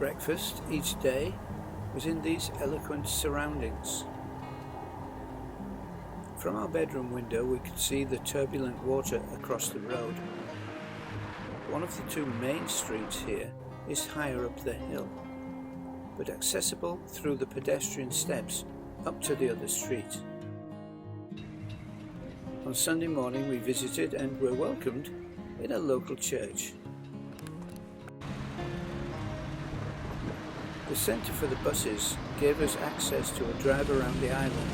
breakfast each day was in these eloquent surroundings. From our bedroom window we could see the turbulent water across the road. One of the two main streets here is higher up the hill, but accessible through the pedestrian steps up to the other street. On Sunday morning we visited and were welcomed in a local church. The centre for the buses gave us access to a drive around the island.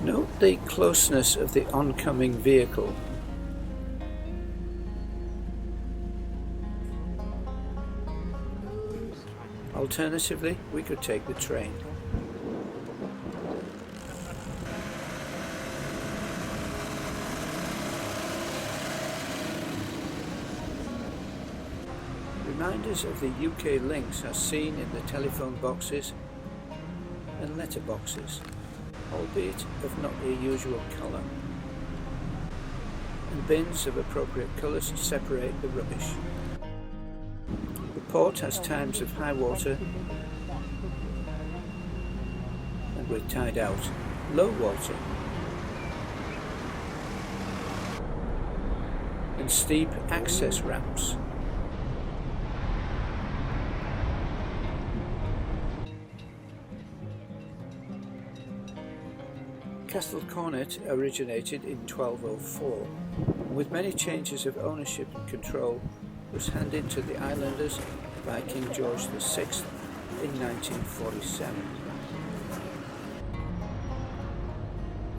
Note the closeness of the oncoming vehicle. Alternatively, we could take the train. Reminders of the UK links are seen in the telephone boxes and letter boxes, albeit of not the usual colour, and bins of appropriate colours to separate the rubbish. The port has times of high water and with tide out, low water, and steep access ramps. Castle Cornet originated in 1204, and with many changes of ownership and control was handed to the islanders by King George VI in 1947.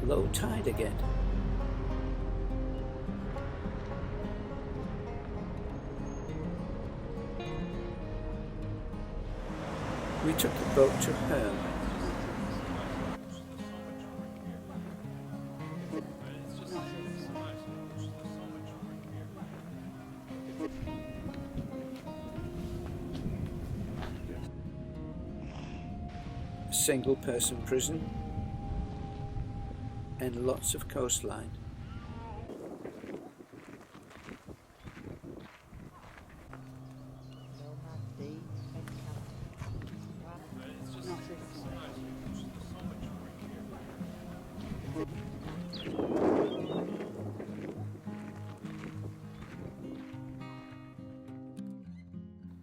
Low tide again. We took the boat to Herm. Single-person prison and lots of coastline.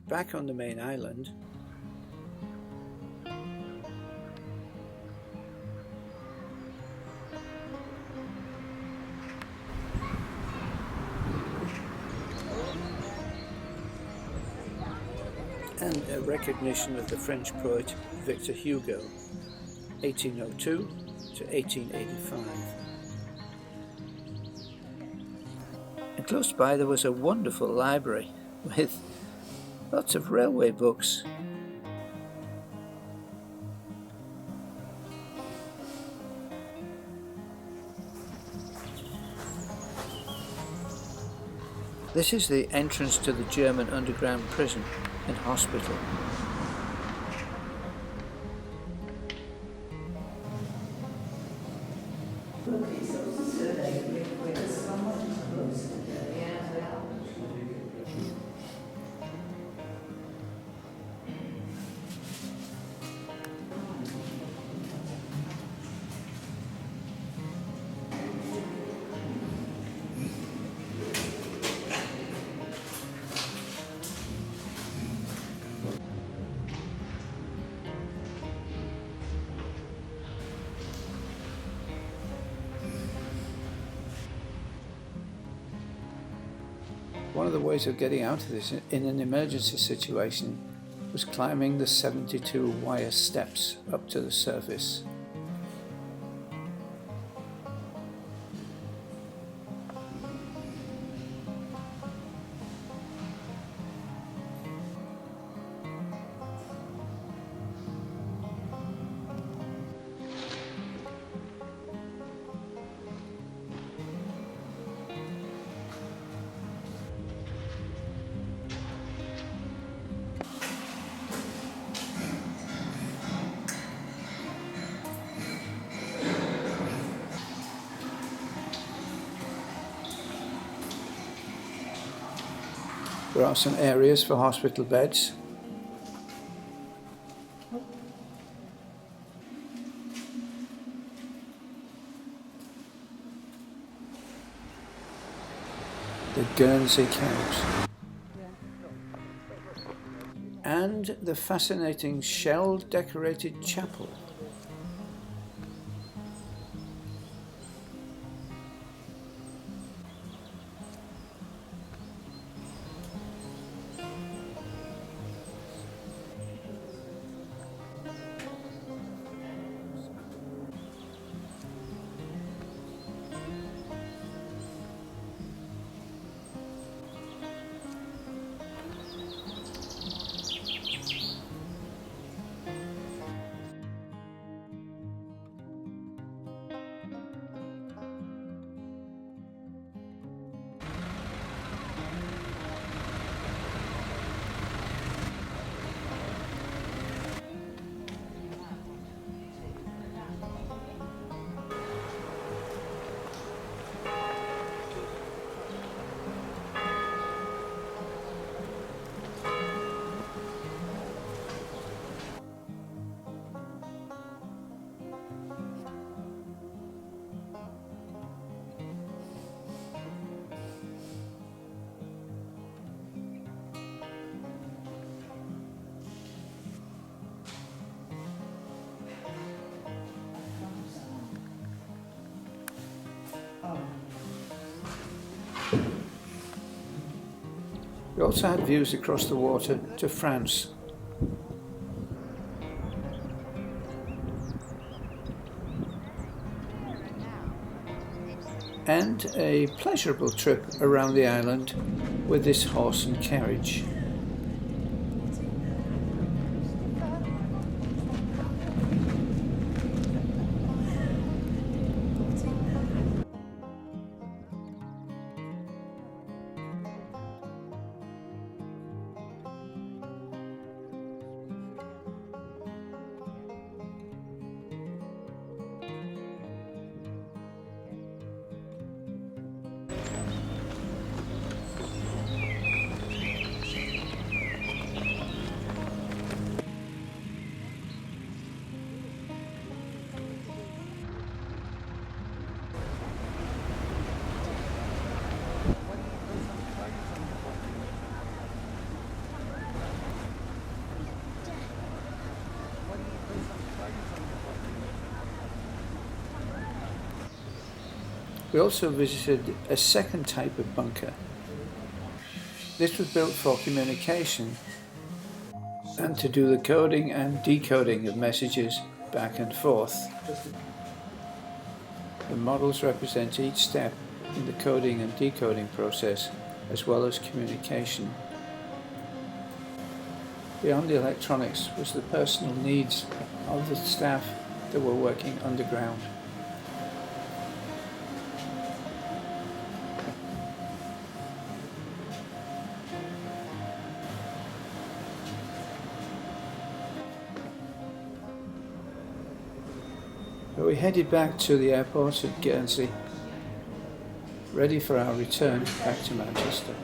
Back on the main island, and a recognition of the French poet Victor Hugo, 1802 to 1885. And close by there was a wonderful library with lots of railway books. This is the entrance to the German underground prison and hospital. One of the ways of getting out of this in an emergency situation was climbing the 72 wire steps up to the surface. There are some areas for hospital beds. The Guernsey cows. And the fascinating shell-decorated chapel. We also had views across the water to France. And a pleasurable trip around the island with this horse and carriage. We also visited a second type of bunker. This was built for communication and to do the coding and decoding of messages back and forth. The models represent each step in the coding and decoding process, as well as communication. Beyond the electronics was the personal needs of the staff that were working underground. But we headed back to the airport at Guernsey, ready for our return back to Manchester.